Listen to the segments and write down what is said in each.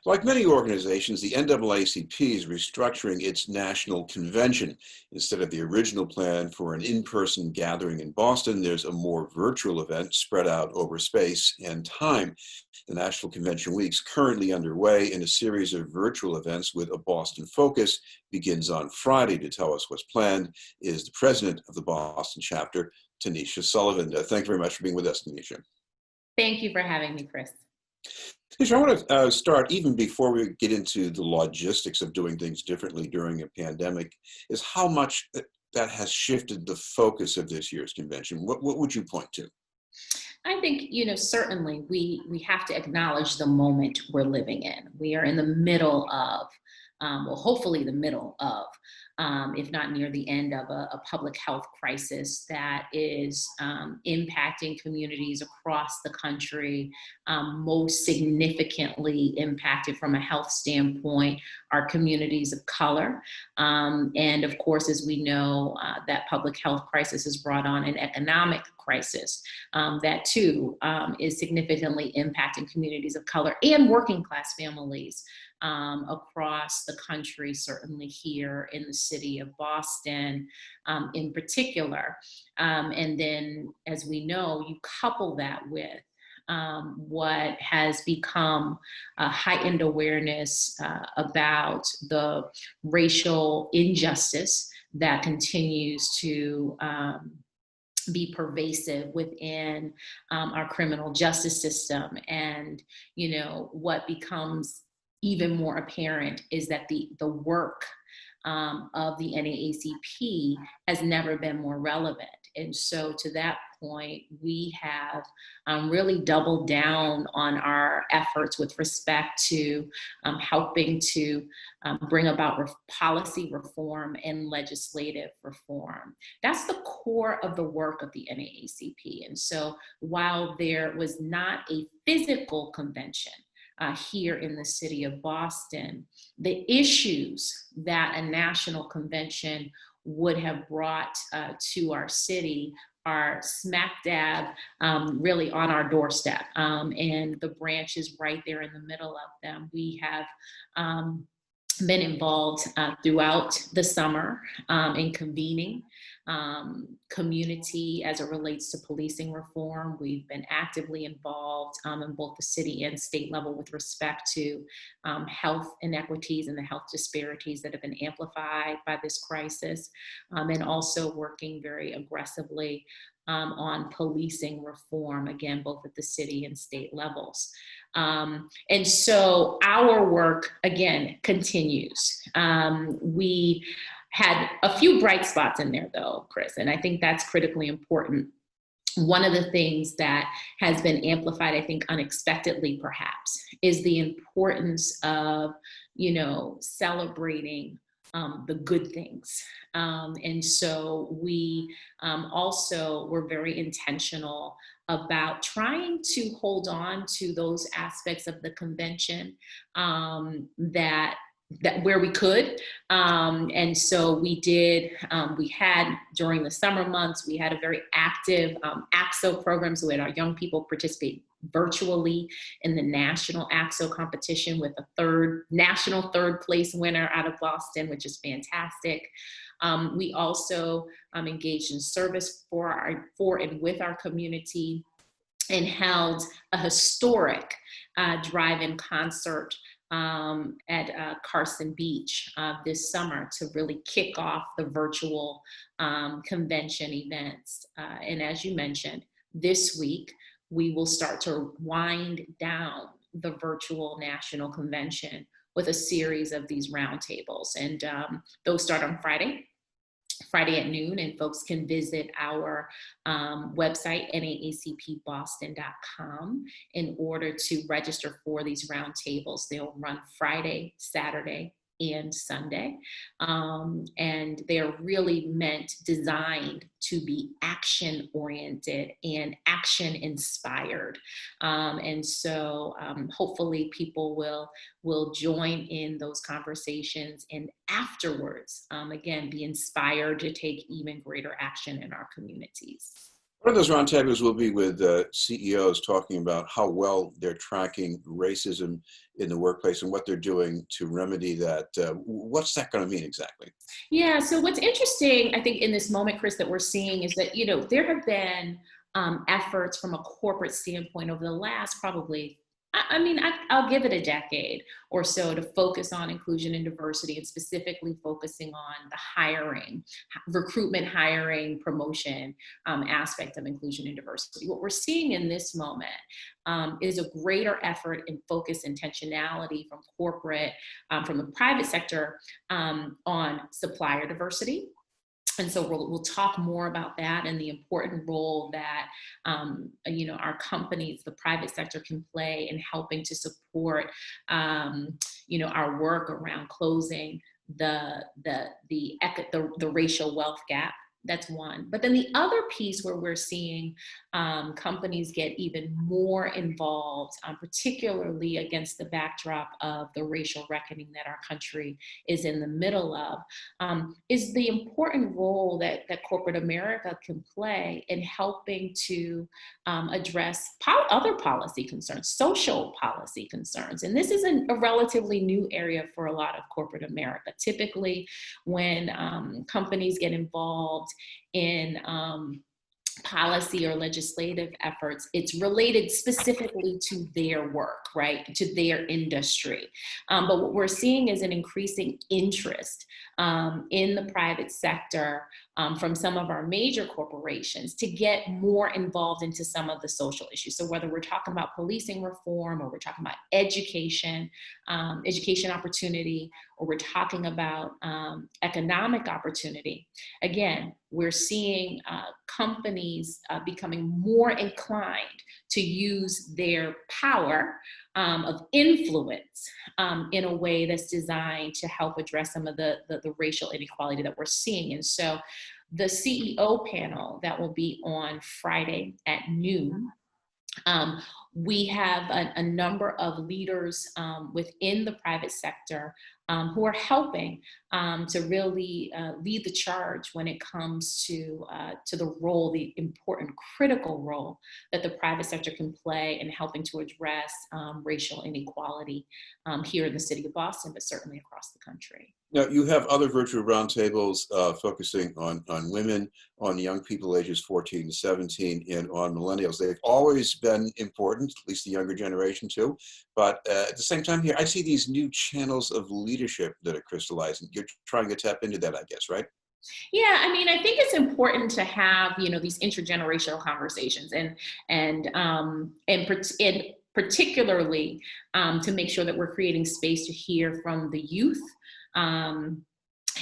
Like many organizations, the NAACP is restructuring its national convention. Instead of the original plan for an in-person gathering in Boston, there's a more virtual event spread out over space and time. The National Convention Week's currently underway, and a series of virtual events with a Boston focus begins on Friday. To tell us what's planned is the president of the Boston chapter, Tanisha Sullivan. Thank you very much for being with us, Tanisha. Thank you for having me, Chris. I want to start, even before we get into the logistics of doing things differently during a pandemic, is how much that has shifted the focus of this year's convention. What would you point to? I think, certainly we have to acknowledge the moment we're living in. We are in the middle of, well, hopefully the middle of, if not near the end of a public health crisis that is impacting communities across the country, most significantly impacted from a health standpoint are communities of color. And of course, as we know, that public health crisis has brought on an economic crisis that too is significantly impacting communities of color and working class families across the country, certainly here in the city of Boston in particular. And then, as we know, you couple that with what has become a heightened awareness about the racial injustice that continues to be pervasive within our criminal justice system. And, what becomes even more apparent is that the work of the NAACP has never been more relevant. And so to that point, we have really doubled down on our efforts with respect to helping to bring about policy reform and legislative reform. That's the core of the work of the NAACP. And so while there was not a physical convention here in the city of Boston, the issues that a national convention would have brought to our city are smack dab really on our doorstep. And the branch is right there in the middle of them. We have been involved throughout the summer in convening community as it relates to policing reform. We've been actively involved in both the city and state level with respect to health inequities and the health disparities that have been amplified by this crisis, and also working very aggressively on policing reform, again, both at the city and state levels. And so our work, again, continues. We had a few bright spots in there, though, Chris, and I think that's critically important. One of the things that has been amplified, I think unexpectedly perhaps, is the importance of, celebrating the good things. And so we also were very intentional about trying to hold on to those aspects of the convention that where we could. And so we did, we had during the summer months, we had a very active AXO program. So we had our young people participate virtually in the national AXO competition with a national third place winner out of Boston, which is fantastic. We also engaged in service for and with our community and held a historic drive-in concert at Carson Beach this summer to really kick off the virtual convention events. And as you mentioned, this week, we will start to wind down the virtual national convention with a series of these roundtables. And those start on Friday at noon, and folks can visit our website, naacpboston.com, in order to register for these roundtables. They'll run Friday, Saturday, and Sunday. And they're really designed to be action-oriented and action-inspired. And so hopefully people will join in those conversations and afterwards, again, be inspired to take even greater action in our communities. One of those roundtables will be with CEOs talking about how well they're tracking racism in the workplace and what they're doing to remedy that. What's that going to mean exactly? Yeah, so what's interesting, I think, in this moment, Chris, that we're seeing is that, there have been efforts from a corporate standpoint over the last probably, I'll give it a decade or so to focus on inclusion and diversity and specifically focusing on the hiring, recruitment, hiring, promotion aspect of inclusion and diversity. What we're seeing in this moment is a greater effort and focus intentionality from corporate, from the private sector on supplier diversity. And so we'll talk more about that and the important role that our companies, the private sector, can play in helping to support our work around closing the racial wealth gap. That's one. But then the other piece where we're seeing companies get even more involved, particularly against the backdrop of the racial reckoning that our country is in the middle of, is the important role that corporate America can play in helping to address other policy concerns, social policy concerns. And this is a relatively new area for a lot of corporate America. Typically, when companies get involved in policy or legislative efforts, it's related specifically to their work, right, to their industry. But what we're seeing is an increasing interest in the private sector from some of our major corporations to get more involved into some of the social issues. So whether we're talking about policing reform, or we're talking about education opportunity, or we're talking about economic opportunity, again, we're seeing companies becoming more inclined to use their power of influence in a way that's designed to help address some of the racial inequality that we're seeing. And so the CEO panel that will be on Friday at noon, we have a number of leaders within the private sector who are helping to really lead the charge when it comes to the role, the important, critical role that the private sector can play in helping to address racial inequality here in the city of Boston, but certainly across the country. Now, you have other virtual roundtables focusing on women, on young people ages 14 to 17, and on millennials. They've always been important, at least the younger generation too. But at the same time here, I see these new channels of leadership that are crystallizing. You're trying to tap into that, I guess, right? Yeah, I think it's important to have these intergenerational conversations, and particularly to make sure that we're creating space to hear from the youth and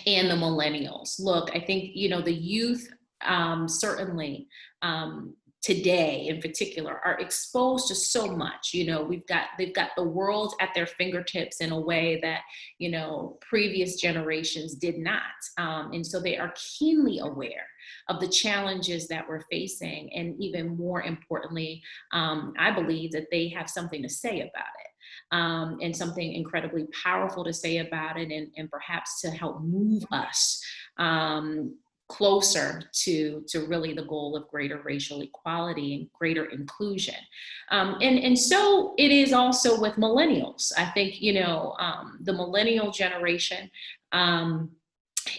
the millennials. Look, I think the youth certainly today in particular are exposed to so much. They've got the world at their fingertips in a way that previous generations did not, and so they are keenly aware of the challenges that we're facing, and even more importantly, I believe that they have something to say about it, and something incredibly powerful to say about it, and perhaps to help move us closer to really the goal of greater racial equality and greater inclusion. And so it is also with millennials. I think, the millennial generation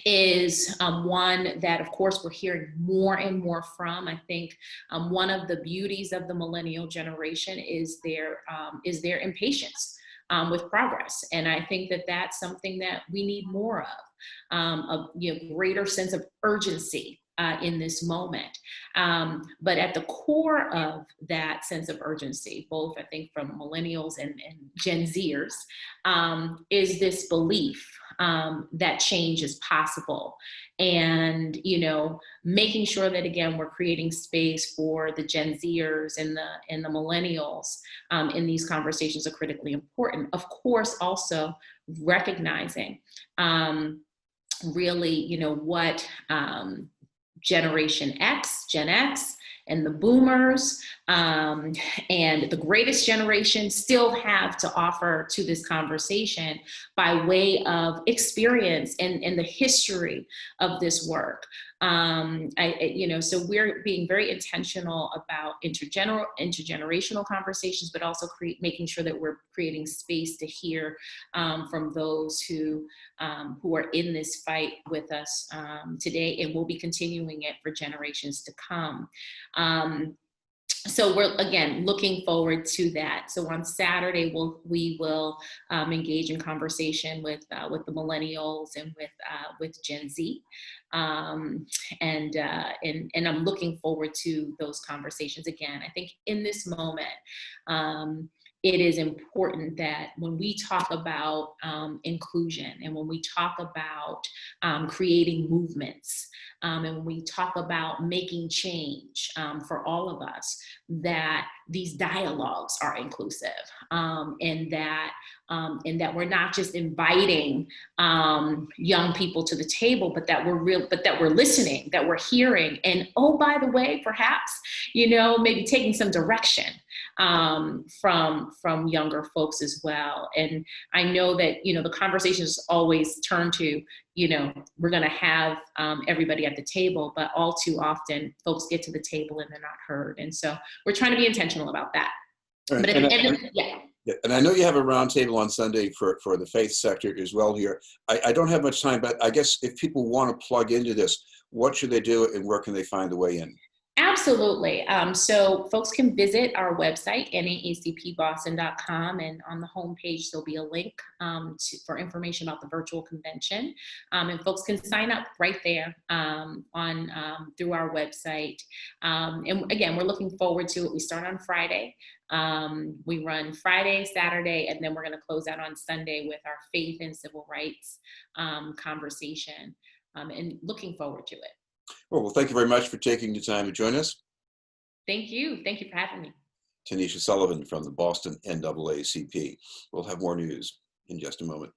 is one that, of course, we're hearing more and more from. I think one of the beauties of the millennial generation is their impatience with progress. And I think that that's something that we need more of, a greater sense of urgency in this moment. But at the core of that sense of urgency, both I think from millennials and Gen Zers, is this belief that change is possible. And, making sure that, again, we're creating space for the Gen Zers and the millennials in these conversations are critically important. Of course, also recognizing really, what Generation X, Gen X, and the boomers And the greatest generation still have to offer to this conversation by way of experience and the history of this work. So we're being very intentional about intergenerational conversations, but also making sure that we're creating space to hear from those who are in this fight with us today, and will be continuing it for generations to come. So we're, again, looking forward to that. So on Saturday, we will engage in conversation with the millennials and with Gen Z, and I'm looking forward to those conversations. Again, I think in this moment, it is important that when we talk about inclusion, and when we talk about creating movements, and when we talk about making change for all of us, that these dialogues are inclusive, and that we're not just inviting young people to the table, but that we're listening, that we're hearing, and oh, by the way, perhaps maybe taking some direction from younger folks as well. And I know that the conversations always turn to we're going to have everybody at the table, but all too often folks get to the table and they're not heard. And so we're trying to be intentional about that. Right. But and I know you have a roundtable on Sunday for the faith sector as well here. I don't have much time, but I guess if people want to plug into this, what should they do and where can they find the way in? Absolutely. So folks can visit our website, naacpboston.com, and on the homepage, there'll be a link for information about the virtual convention. And folks can sign up right there through our website. And again, we're looking forward to it. We start on Friday. We run Friday, Saturday, and then we're going to close out on Sunday with our faith and civil rights conversation, and looking forward to it. Well, thank you very much for taking the time to join us. Thank you. Thank you for having me. Tanisha Sullivan from the Boston NAACP. We'll have more news in just a moment.